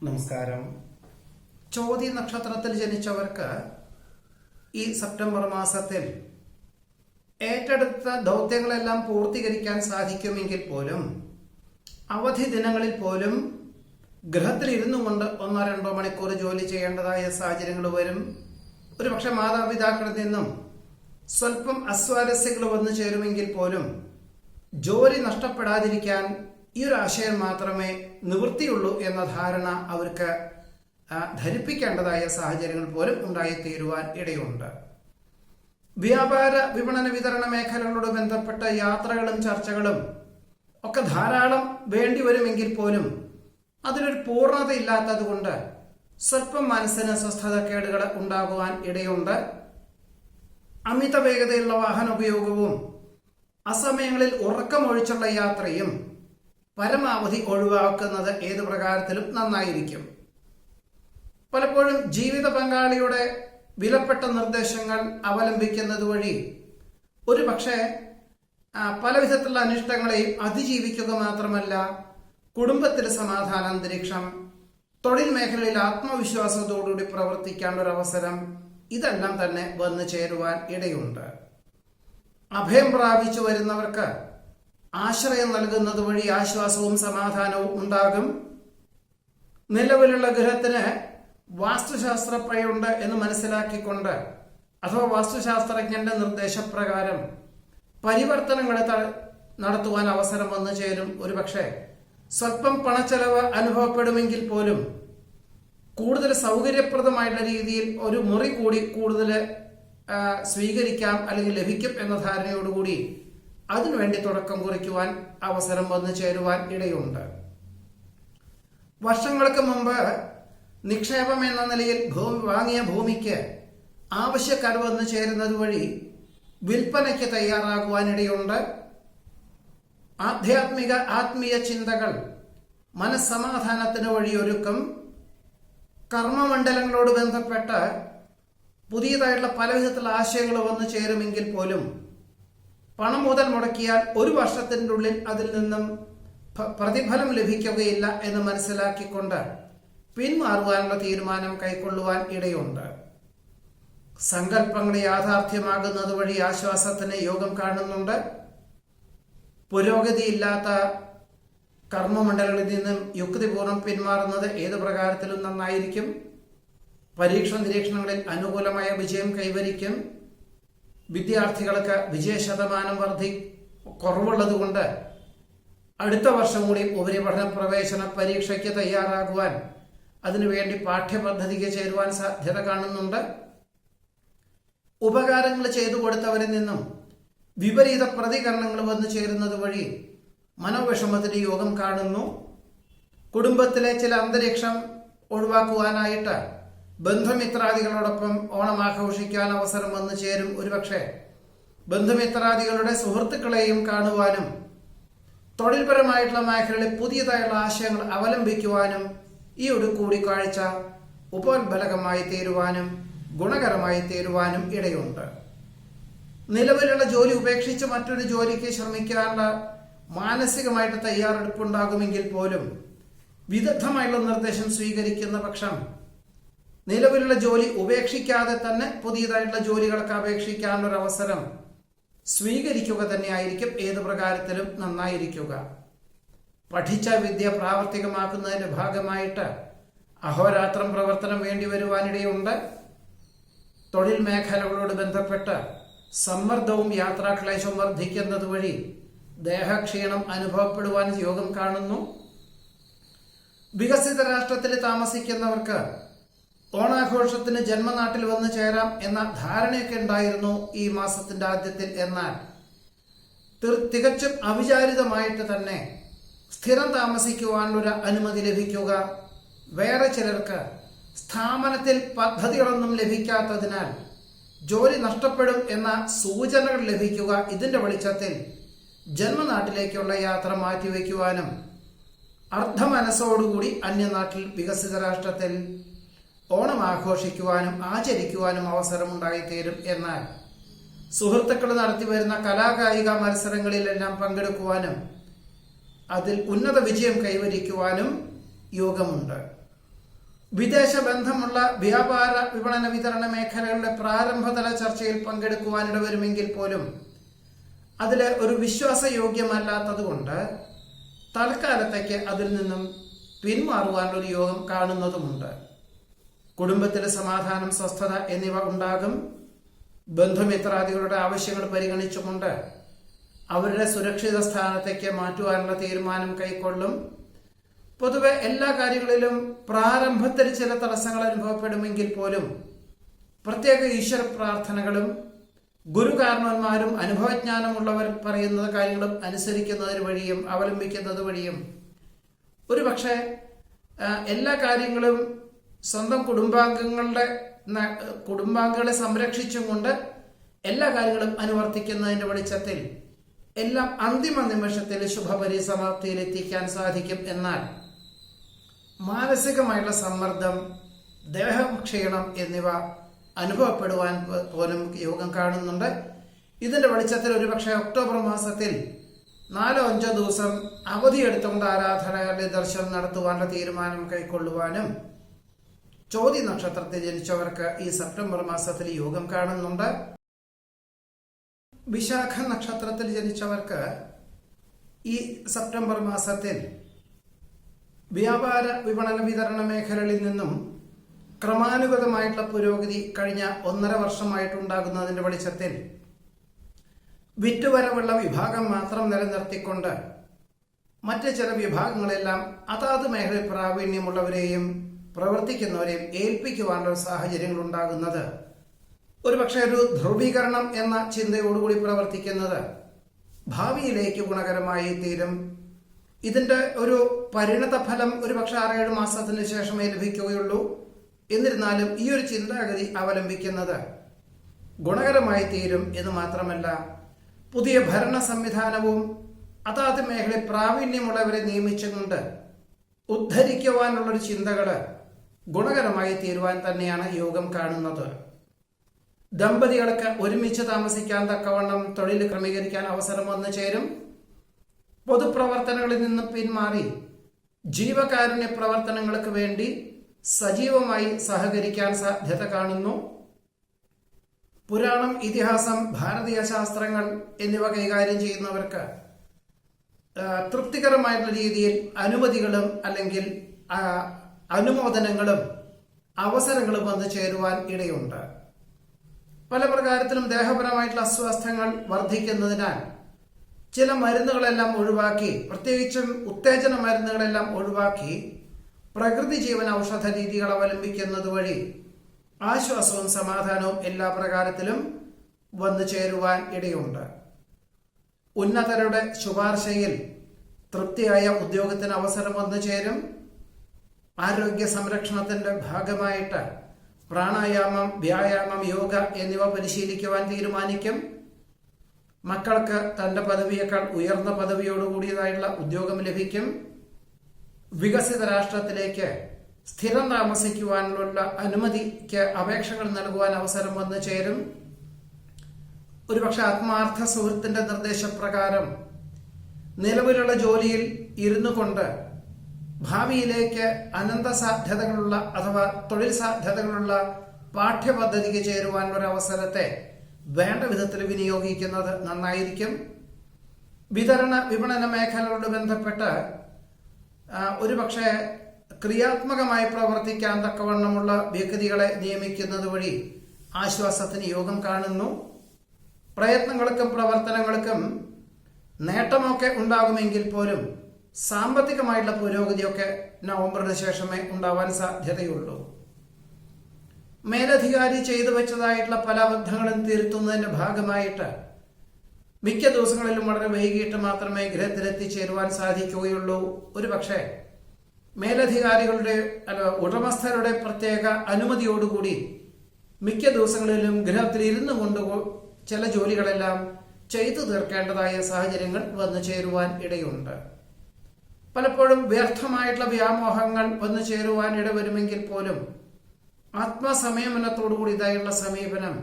നമസ്കാരം. ചോതി നക്ഷത്രത്തിൽ ജനിച്ചവർക്ക് ഈ സെപ്റ്റംബർ മാസത്തിൽ ഏറ്റെടുത്ത ദൗത്യങ്ങളെല്ലാം പൂർത്തീകരിക്കാൻ സാധിക്കുമെങ്കിൽ പോലും അവധി ദിനങ്ങളിൽ പോലും ഗൃഹത്തിൽ ഇരുന്നു കൊണ്ട് 1-2 മണിക്കൂർ ജോലി ചെയ്യേണ്ടതായ സാഹചര്യങ്ങൾ വരും. ഒരുപക്ഷെ മാതാപിതാക്കളിൽ നിന്നും സ്വല്പം അസ്വാരസ്യങ്ങൾ വന്നു ചേരുമെങ്കിൽ പോലും ജോലി നഷ്ടപ്പെടാതിരിക്കാൻ ഈ ഒരു ആശയം മാത്രമേ നിവൃത്തിയുള്ളൂ എന്ന ധാരണ അവർക്ക് ധരിപ്പിക്കേണ്ടതായ സാഹചര്യങ്ങൾ പോലും ഉണ്ടായിത്തീരുവാൻ ഇടയുണ്ട്. വ്യാപാര വിപണന വിതരണ മേഖലകളോട് ബന്ധപ്പെട്ട യാത്രകളും ചർച്ചകളും ഒക്കെ ധാരാളം വേണ്ടി വരുമെങ്കിൽ പോലും അതിനൊരു പൂർണ്ണത ഇല്ലാത്തത് കൊണ്ട് സ്വല്പം മനസ്സിന് സ്വസ്ഥതക്കേടുകൾ ഉണ്ടാകുവാൻ ഇടയുണ്ട്. അമിത വേഗതയുള്ള വാഹന ഉപയോഗവും അസമയങ്ങളിൽ ഉറക്കമൊഴിച്ചുള്ള യാത്രയും പരമാവധി ഒഴിവാക്കുന്നത് ഏതു പ്രകാരത്തിലും നന്നായിരിക്കും. പലപ്പോഴും ജീവിത പങ്കാളിയുടെ വിലപ്പെട്ട നിർദ്ദേശങ്ങൾ അവലംബിക്കുന്നത് വഴി ഒരു പക്ഷേ പല വിധത്തിലുള്ള അനിഷ്ടങ്ങളെയും അതിജീവിക്കുക മാത്രമല്ല, കുടുംബത്തിലെ സമാധാന അന്തരീക്ഷം, തൊഴിൽ മേഖലയിൽ ആത്മവിശ്വാസത്തോടുകൂടി പ്രവർത്തിക്കാനുള്ള ഒരു അവസരം, ഇതെല്ലാം തന്നെ വന്നു ചേരുവാൻ ഇടയുണ്ട്. അഭയം പ്രാപിച്ചു വരുന്നവർക്ക് ആശ്രയം നൽകുന്നത് വഴി ആശ്വാസവും സമാധാനവും ഉണ്ടാകും. നിലവിലുള്ള ഗൃഹത്തിന് വാസ്തുശാസ്ത്രപ്പഴയുണ്ട് എന്ന് മനസ്സിലാക്കിക്കൊണ്ട് അഥവാ വാസ്തുശാസ്ത്രജ്ഞന്റെ നിർദ്ദേശപ്രകാരം പരിവർത്തനങ്ങൾ നടത്തുവാൻ അവസരം വന്നു ചേരും. ഒരുപക്ഷെ സ്വല്പം പണച്ചെലവ് അനുഭവപ്പെടുമെങ്കിൽ പോലും കൂടുതൽ സൗകര്യപ്രദമായിട്ടുള്ള രീതിയിൽ ഒരു മുറി കൂടി കൂടുതൽ സ്വീകരിക്കാം അല്ലെങ്കിൽ ലഭിക്കും എന്ന ധാരണയോടുകൂടി അതിനുവേണ്ടി തുടക്കം കുറിക്കുവാൻ അവസരം വന്നു ചേരുവാൻ ഇടയുണ്ട്. വർഷങ്ങൾക്ക് മുമ്പ് നിക്ഷേപം എന്ന നിലയിൽ വാങ്ങിയ ഭൂമിക്ക് ആവശ്യക്കാർ വന്നു ചേരുന്നത് വഴി വിൽപ്പനയ്ക്ക് തയ്യാറാകുവാനിടയുണ്ട്. ആത്മീയ ചിന്തകൾ മനസ്സമാധാനത്തിന് വഴിയൊരുക്കും. കർമ്മമണ്ഡലങ്ങളോട് ബന്ധപ്പെട്ട് പുതിയതായിട്ടുള്ള പലവിധത്തിലുള്ള ആശയങ്ങൾ വന്നു ചേരുമെങ്കിൽ പോലും പണം മുതൽ മുടക്കിയാൽ ഒരു വർഷത്തിൻ്റെ ഉള്ളിൽ അതിൽ നിന്നും പ്രതിഫലം ലഭിക്കുകയില്ല എന്ന് മനസ്സിലാക്കിക്കൊണ്ട് പിന്മാറുവാനുള്ള തീരുമാനം കൈക്കൊള്ളുവാൻ ഇടയുണ്ട്. സങ്കല്പങ്ങൾ യാഥാർത്ഥ്യമാകുന്നത് വഴി ആശ്വാസത്തിന് യോഗം കാണുന്നുണ്ട്. പുരോഗതിയില്ലാത്ത കർമ്മമണ്ഡലങ്ങളിൽ നിന്നും യുക്തിപൂർവ്വം പിന്മാറുന്നത് ഏത് പ്രകാരത്തിലും നന്നായിരിക്കും. പരീക്ഷ നിരീക്ഷണങ്ങളിൽ അനുകൂലമായ വിജയം കൈവരിക്കും. വിദ്യാർത്ഥികൾക്ക് വിജയശതമാനം കുറവുള്ളത് കൊണ്ട് അടുത്ത വർഷം കൂടി ഉപരിപഠന പ്രവേശന പരീക്ഷയ്ക്ക് തയ്യാറാകുവാൻ, അതിനുവേണ്ടി പാഠ്യപദ്ധതിക്ക് ചേരുവാൻ സാധ്യത കാണുന്നുണ്ട്. ഉപകാരങ്ങൾ ചെയ്തു കൊടുത്തവരിൽ നിന്നും വിപരീത പ്രതികരണങ്ങൾ വന്നു ചേരുന്നത് വഴി മനോവിഷമത്തിന് യോഗം കാണുന്നു. കുടുംബത്തിലെ ചില അന്തരീക്ഷം ഒഴിവാക്കുവാനായിട്ട് ബന്ധുമിത്രാദികളോടൊപ്പം ഓണം ആഘോഷിക്കാൻ അവസരം വന്നു ചേരും. ഒരുപക്ഷെ ബന്ധുമിത്രാദികളുടെ സുഹൃത്തുക്കളെയും കാണുവാനും തൊഴിൽപരമായിട്ടുള്ള മേഖലകളിൽ പുതിയതായുള്ള ആശയങ്ങൾ അവലംബിക്കുവാനും ഈ ഒരു കൂടിക്കാഴ്ച ഉപോത്ബലകമായി തീരുവാനും ഗുണകരമായി തീരുവാനും ഇടയുണ്ട്. നിലവിലുള്ള ജോലി ഉപേക്ഷിച്ച് മറ്റൊരു ജോലിക്ക് ശ്രമിക്കാനുള്ള മാനസികമായിട്ട് തയ്യാറെടുപ്പുണ്ടാകുമെങ്കിൽ പോലും വിദഗ്ധമായുള്ള നിർദ്ദേശം സ്വീകരിക്കുന്ന പക്ഷം നിലവിലുള്ള ജോലി ഉപേക്ഷിക്കാതെ തന്നെ പുതിയതായിട്ടുള്ള ജോലികൾക്ക് അപേക്ഷിക്കാനുള്ള അവസരം സ്വീകരിക്കുക തന്നെയായിരിക്കും ഏത് പ്രകാരത്തിലും നന്നായിരിക്കുക. പഠിച്ച വിദ്യ പ്രാവർത്തികമാക്കുന്നതിന്റെ ഭാഗമായിട്ട് അഹോരാത്രം പ്രവർത്തനം വേണ്ടി വരുവാനിടയുണ്ട്. തൊഴിൽ മേഖലകളോട് ബന്ധപ്പെട്ട് സമ്മർദ്ദവും യാത്രാക്ലേശവും വർദ്ധിക്കുന്നത് വഴി ദേഹക്ഷീണം അനുഭവപ്പെടുവാൻ യോഗം കാണുന്നു. വികസിത രാഷ്ട്രത്തിൽ താമസിക്കുന്നവർക്ക് ഓണാഘോഷത്തിന് ജന്മനാട്ടിൽ വന്നു ചേരാം എന്ന ധാരണയൊക്കെ ഉണ്ടായിരുന്നു ഈ മാസത്തിന്റെ ആദ്യത്തിൽ. എന്നാൽ തികച്ചും അവിചാരിതമായിട്ട് തന്നെ സ്ഥിരം താമസിക്കുവാനുള്ള അനുമതി ലഭിക്കുക, വേറെ ചിലർക്ക് സ്ഥാപനത്തിൽ പദ്ധതികളൊന്നും ലഭിക്കാത്തതിനാൽ ജോലി നഷ്ടപ്പെടും എന്ന സൂചനകൾ ലഭിക്കുക, ഇതിന്റെ വെളിച്ചത്തിൽ ജന്മനാട്ടിലേക്കുള്ള യാത്ര മാറ്റിവെക്കുവാനും അർദ്ധമനസ്സോടുകൂടി അന്യനാട്ടിൽ വികസിത രാഷ്ട്രത്തിൽ ഓണം ആഘോഷിക്കുവാനും ആചരിക്കുവാനും അവസരമുണ്ടായിത്തീരും. എന്നാൽ സുഹൃത്തുക്കൾ നടത്തിവരുന്ന കലാകായിക മത്സരങ്ങളിലെല്ലാം പങ്കെടുക്കുവാനും അതിൽ ഉന്നത വിജയം കൈവരിക്കുവാനും യോഗമുണ്ട്. വിദേശ ബന്ധമുള്ള വ്യാപാര വിപണന വിതരണ മേഖലകളുടെ പ്രാരംഭതല ചർച്ചയിൽ പങ്കെടുക്കുവാനിട വരുമെങ്കിൽ പോലും അതിൽ ഒരു വിശ്വാസയോഗ്യമല്ലാത്തതുകൊണ്ട് തൽക്കാലത്തേക്ക് അതിൽ നിന്നും പിന്മാറുവാനുള്ളൊരു യോഗം കാണുന്നതുമുണ്ട്. കുടുംബത്തിലെ സമാധാനം, സ്വസ്ഥത എന്നിവ ഉണ്ടാകും. ബന്ധുമിത്രാദികളുടെ ആവശ്യങ്ങൾ പരിഗണിച്ചുകൊണ്ട് അവരുടെ സുരക്ഷിത സ്ഥാനത്തേക്ക് മാറ്റുവാനുള്ള തീരുമാനം കൈക്കൊള്ളും. പൊതുവെ എല്ലാ കാര്യങ്ങളിലും പ്രാരംഭത്തിൽ ചില തടസ്സങ്ങൾ അനുഭവപ്പെടുമെങ്കിൽ പോലും പ്രത്യേക ഈശ്വര പ്രാർത്ഥനകളും ഗുരുകാരണന്മാരും അനുഭവജ്ഞാനമുള്ളവർ പറയുന്ന കാര്യങ്ങളും അനുസരിക്കുന്നതിന് വഴിയും അവലംബിക്കുന്നത് വഴിയും ഒരുപക്ഷെ എല്ലാ കാര്യങ്ങളും സ്വന്തം കുടുംബാംഗങ്ങളെ സംരക്ഷിച്ചും കൊണ്ട് എല്ലാ കാര്യങ്ങളും അനുവർത്തിക്കുന്നതിന്റെ വെളിച്ചത്തിൽ എല്ലാം അന്തിമ നിമിഷത്തിൽ ശുഭപരിസമാപ്തിയിൽ എത്തിക്കാൻ സാധിക്കും. എന്നാൽ മാനസികമായിട്ടുള്ള സമ്മർദ്ദം, ദേഹക്ഷീണം എന്നിവ അനുഭവപ്പെടുവാൻ പോലും യോഗം കാണുന്നുണ്ട്. ഇതിന്റെ വെളിച്ചത്തിൽ ഒരുപക്ഷെ ഒക്ടോബർ മാസത്തിൽ 4-5 ദിവസം അവധിയെടുത്തുകൊണ്ട് ആരാധനാലയ ദർശനം നടത്തുവാനുള്ള തീരുമാനം കൈക്കൊള്ളുവാനും ചോതി നക്ഷത്രത്തിൽ ജനിച്ചവർക്ക് ഈ സെപ്റ്റംബർ മാസത്തിൽ യോഗം കാണുന്നുണ്ട്. വിശാഖ നക്ഷത്രത്തിൽ ജനിച്ചവർക്ക് ഈ സെപ്റ്റംബർ മാസത്തിൽ വ്യാപാര വിപണന വിതരണ മേഖലകളിൽ നിന്നും ക്രമാനുഗതമായിട്ടുള്ള പുരോഗതി കഴിഞ്ഞ 1.5 വർഷമായിട്ടുണ്ടാകുന്നതിന്റെ വെളിച്ചത്തിൽ വിറ്റുവരവുള്ള വിഭാഗം മാത്രം നിലനിർത്തിക്കൊണ്ട് മറ്റ് ചില വിഭാഗങ്ങളെല്ലാം അതാത് മേഖലയിൽ പ്രാവീണ്യമുള്ളവരെയും പ്രവർത്തിക്കുന്നവരെയും ഏൽപ്പിക്കുവാനുള്ള സാഹചര്യങ്ങൾ ഉണ്ടാകുന്നത് ഒരുപക്ഷെ ഒരു ധ്രുവീകരണം എന്ന ചിന്തയോടുകൂടി പ്രവർത്തിക്കുന്നത് ഭാവിയിലേക്ക് ഗുണകരമായി തീരും. ഇതിന്റെ ഒരു പരിണത ഫലം ഒരുപക്ഷെ 6-7 മാസത്തിന് ശേഷമേ ലഭിക്കുകയുള്ളൂ. എന്നിരുന്നാലും ഈ ഒരു ചിന്താഗതി അവലംബിക്കുന്നത് ഗുണകരമായി തീരും എന്ന് മാത്രമല്ല, പുതിയ ഭരണ സംവിധാനവും അതാത് മേഖലയിൽ പ്രാവീണ്യമുള്ളവരെ നിയമിച്ചുകൊണ്ട് ഉദ്ധരിക്കുവാനുള്ളൊരു ചിന്തകള് ഗുണകരമായി തീരുവാൻ തന്നെയാണ് യോഗം കാണുന്നത്. ദമ്പതികൾക്ക് ഒരുമിച്ച് താമസിക്കാൻ തക്കവണ്ണം തൊഴിൽ ക്രമീകരിക്കാൻ അവസരം വന്നു ചേരും. പൊതുപ്രവർത്തനങ്ങളിൽ നിന്നും പിന്മാറി ജീവകാരുണ്യ പ്രവർത്തനങ്ങൾക്ക് വേണ്ടി സജീവമായി സഹകരിക്കാൻ സാധ്യത കാണുന്നു. പുരാണം, ഇതിഹാസം, ഭാരതീയ ശാസ്ത്രങ്ങൾ എന്നിവ കൈകാര്യം ചെയ്യുന്നവർക്ക് തൃപ്തികരമായിട്ടുള്ള രീതിയിൽ അനുമതികളും അല്ലെങ്കിൽ അനുമോദനങ്ങളും അവസരങ്ങളും വന്നു ചേരുവാൻ ഇടയുണ്ട്. പല പ്രകാരത്തിലും ദേഹപരമായിട്ടുള്ള അസ്വാസ്ഥ്യങ്ങൾ വർദ്ധിക്കുന്നതിനാൽ ചില മരുന്നുകളെല്ലാം ഒഴിവാക്കി, പ്രത്യേകിച്ചും ഉത്തേജന മരുന്നുകളെല്ലാം ഒഴിവാക്കി പ്രകൃതി ജീവൻ ഔഷധ രീതികൾ അവലംബിക്കുന്നത് വഴി ആശ്വാസവും സമാധാനവും എല്ലാ പ്രകാരത്തിലും വന്നു ചേരുവാൻ ഇടയുണ്ട്. ഉന്നതരുടെ ശുപാർശയിൽ തൃപ്തിയായ ഉദ്യോഗത്തിന് അവസരം വന്നു ചേരും. ആരോഗ്യ സംരക്ഷണത്തിന്റെ ഭാഗമായിട്ട് പ്രാണായാമം, വ്യായാമം, യോഗ എന്നിവ പരിശീലിക്കുവാൻ തീരുമാനിക്കും. മക്കൾക്ക് തന്റെ പദവിയേക്കാൾ ഉയർന്ന പദവിയോടുകൂടിയതായുള്ള ഉദ്യോഗം ലഭിക്കും. വികസിത രാഷ്ട്രത്തിലേക്ക് സ്ഥിരം താമസിക്കുവാനുള്ള അനുമതിക്ക് അപേക്ഷകൾ നൽകുവാൻ അവസരം വന്നു ചേരും. ഒരുപക്ഷെ ആത്മാർത്ഥ സുഹൃത്തിന്റെ നിർദ്ദേശപ്രകാരം നിലവിലുള്ള ജോലിയിൽ ഇരുന്നു കൊണ്ട് ഭാവിയിലേക്ക് അനന്ത സാധ്യതകളുള്ള അഥവാ തൊഴിൽ സാധ്യതകളുള്ള പാഠ്യപദ്ധതിക്ക് ചേരുവാനുള്ള ഒരു അവസരത്തെ വേണ്ട വിധത്തിൽ വിനിയോഗിക്കുന്നത് നന്നായിരിക്കും. വിതരണ വിപണന മേഖലയോട് ബന്ധപ്പെട്ട് ഒരുപക്ഷെ ക്രിയാത്മകമായി പ്രവർത്തിക്കാൻ തക്കവണ്ണമുള്ള വ്യക്തികളെ നിയമിക്കുന്നത് വഴി ആശ്വാസത്തിന് യോഗം കാണുന്നു. പ്രയത്നങ്ങൾക്കും പ്രവർത്തനങ്ങൾക്കും നേട്ടമൊക്കെ ഉണ്ടാകുമെങ്കിൽ പോലും സാമ്പത്തികമായിട്ടുള്ള പുരോഗതിയൊക്കെ നവംബറിന് ശേഷമേ ഉണ്ടാവാൻ സാധ്യതയുള്ളൂ. മേലധികാരി ചെയ്തു വെച്ചതായിട്ടുള്ള പല അബദ്ധങ്ങളും തിരുത്തുന്നതിന്റെ ഭാഗമായിട്ട് മിക്ക ദിവസങ്ങളിലും വളരെ വൈകിട്ട് മാത്രമേ ഗൃഹത്തിലെത്തിച്ചേരുവാൻ സാധിക്കുകയുള്ളൂ. ഒരുപക്ഷെ മേലധികാരികളുടെ ഉടമസ്ഥരുടെ പ്രത്യേക അനുമതിയോടുകൂടി മിക്ക ദിവസങ്ങളിലും ഗൃഹത്തിൽ ഇരുന്നു കൊണ്ട് ചില ജോലികളെല്ലാം ചെയ്തു തീർക്കേണ്ടതായ സാഹചര്യങ്ങൾ വന്നു ചേരുവാൻ ഇടയുണ്ട്. പലപ്പോഴും വ്യർത്ഥമായിട്ടുള്ള വ്യാമോഹങ്ങൾ വന്നു ചേരുവാൻ ഇടവരുമെങ്കിൽ പോലും ആത്മസംയമനത്തോടുകൂടിയതായുള്ള സമീപനം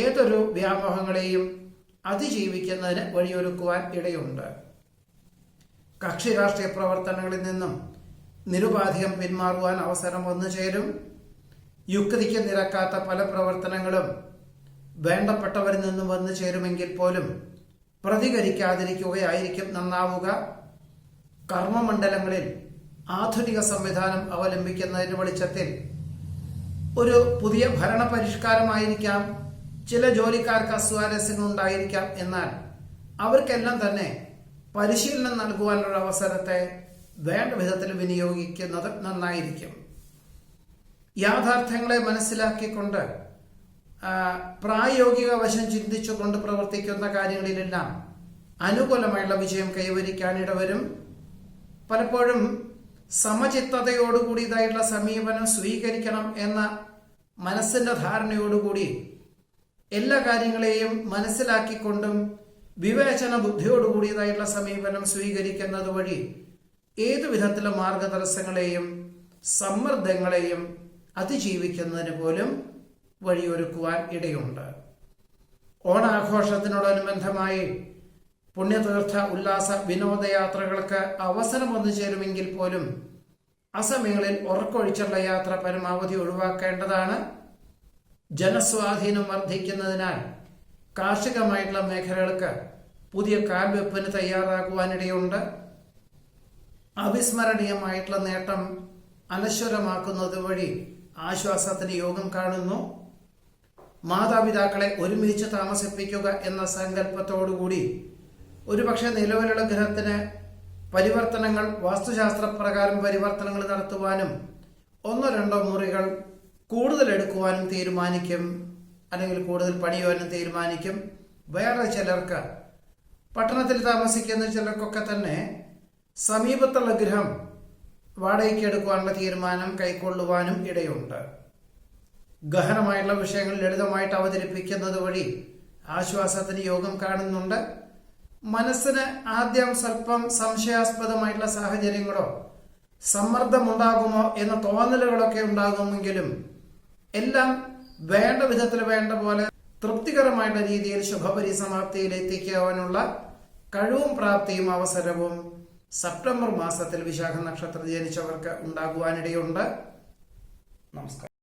ഏതൊരു വ്യാമോഹങ്ങളെയും അതിജീവിക്കുന്നതിന് വഴിയൊരുക്കുവാൻ ഇടയുണ്ട്. കക്ഷി രാഷ്ട്രീയ പ്രവർത്തനങ്ങളിൽ നിന്നും നിരുപാധികം പിന്മാറുവാൻ അവസരം വന്നു ചേരും. യുക്തിക്ക് നിരക്കാത്ത പല പ്രവർത്തനങ്ങളും വേണ്ടപ്പെട്ടവരിൽ നിന്നും വന്നു ചേരുമെങ്കിൽ പോലും പ്രതികരിക്കാതിരിക്കുകയായിരിക്കും നന്നാവുക. കർമ്മമണ്ഡലങ്ങളിൽ ആധുനിക സംവിധാനം അവലംബിക്കുന്നതിന്റെ വെളിച്ചത്തിൽ ഒരു പുതിയ ഭരണ പരിഷ്കാരമായിരിക്കാം, ചില ജോലിക്കാർക്ക് അസ്വാരസ്യങ്ങൾ ഉണ്ടായിരിക്കാം. എന്നാൽ അവർക്കെല്ലാം തന്നെ പരിശീലനം നൽകുവാനുള്ള അവസരത്തെ വേണ്ട വിധത്തിൽ വിനിയോഗിക്കുന്നത് നന്നായിരിക്കും. യാഥാർത്ഥ്യങ്ങളെ മനസ്സിലാക്കിക്കൊണ്ട് പ്രായോഗിക വശം ചിന്തിച്ചുകൊണ്ട് പ്രവർത്തിക്കുന്ന കാര്യങ്ങളിലെല്ലാം അനുകൂലമായുള്ള വിജയം കൈവരിക്കാനിടവരും. പലപ്പോഴും സമചിത്തതയോടുകൂടിയതായിട്ടുള്ള സമീപനം സ്വീകരിക്കണം എന്ന മനസ്സിന്റെ ധാരണയോടുകൂടി എല്ലാ കാര്യങ്ങളെയും മനസ്സിലാക്കിക്കൊണ്ടും വിവേചന ബുദ്ധിയോടുകൂടിയതായിട്ടുള്ള സമീപനം സ്വീകരിക്കുന്നത് വഴി ഏതു വിധത്തിലെ മാർഗതടസ്സങ്ങളെയും സമ്മർദ്ദങ്ങളെയും അതിജീവിക്കുന്നതിന് പോലും വഴിയൊരുക്കുവാൻ ഇടയുണ്ട്. ഓണാഘോഷത്തിനോടനുബന്ധമായി പുണ്യതീർത്ഥ ഉല്ലാസ വിനോദയാത്രകൾക്ക് അവസരം വന്നു ചേരുമെങ്കിൽ പോലും അസമയങ്ങളിൽ ഉറക്കൊഴിച്ചുള്ള യാത്ര പരമാവധി ഒഴിവാക്കേണ്ടതാണ്. ജനസ്വാധീനം വർദ്ധിക്കുന്നതിനാൽ കാർഷികമായിട്ടുള്ള മേഖലകൾക്ക് പുതിയ കാൽവെപ്പിന് തയ്യാറാകുവാനിടയുണ്ട്. അവിസ്മരണീയമായിട്ടുള്ള നേട്ടം അനശ്വരമാക്കുന്നത് വഴി ആശ്വാസത്തിന് യോഗം കാണുന്നു. മാതാപിതാക്കളെ ഒരുമിച്ച് താമസിപ്പിക്കുക എന്ന സങ്കല്പത്തോടുകൂടി ഒരുപക്ഷെ നിലവിലുള്ള ഗ്രഹത്തിന് പരിവർത്തനങ്ങൾ, വാസ്തുശാസ്ത്രപ്രകാരം പരിവർത്തനങ്ങൾ നടത്തുവാനും ഒന്നോ രണ്ടോ മുറികൾ കൂടുതൽ എടുക്കുവാനും തീരുമാനിക്കും, അല്ലെങ്കിൽ കൂടുതൽ പണിയുവാനും തീരുമാനിക്കും. വേറെ ചിലർക്ക്, പട്ടണത്തിൽ താമസിക്കുന്ന ചിലർക്കൊക്കെ തന്നെ സമീപത്തുള്ള ഗൃഹം വാടകയ്ക്ക് എടുക്കുവാനുള്ള തീരുമാനം കൈക്കൊള്ളുവാനും ഇടയുണ്ട്. ഗഹനമായിട്ടുള്ള വിഷയങ്ങൾ ലളിതമായിട്ട് അവതരിപ്പിക്കുന്നത് വഴി ആശ്വാസത്തിന് യോഗം കാണുന്നുണ്ട്. മനസ്സിന് ആദ്യം സ്വല്പം സംശയാസ്പദമായിട്ടുള്ള സാഹചര്യങ്ങളോ സമ്മർദ്ദമുണ്ടാകുമോ എന്ന തോന്നലുകളൊക്കെ ഉണ്ടാകുമെങ്കിലും എല്ലാം വേണ്ട വിധത്തിൽ, വേണ്ട പോലെ തൃപ്തികരമായിട്ടുള്ള രീതിയിൽ ശുഭപരിസമാപ്തിയിൽ എത്തിക്കുവാനുള്ള കഴിവും പ്രാപ്തിയും അവസരവും സെപ്റ്റംബർ മാസത്തിൽ വിശാഖ നക്ഷത്രത്തിൽ ജനിച്ചവർക്ക് ഉണ്ടാകുവാനിടയുണ്ട്. നമസ്കാരം.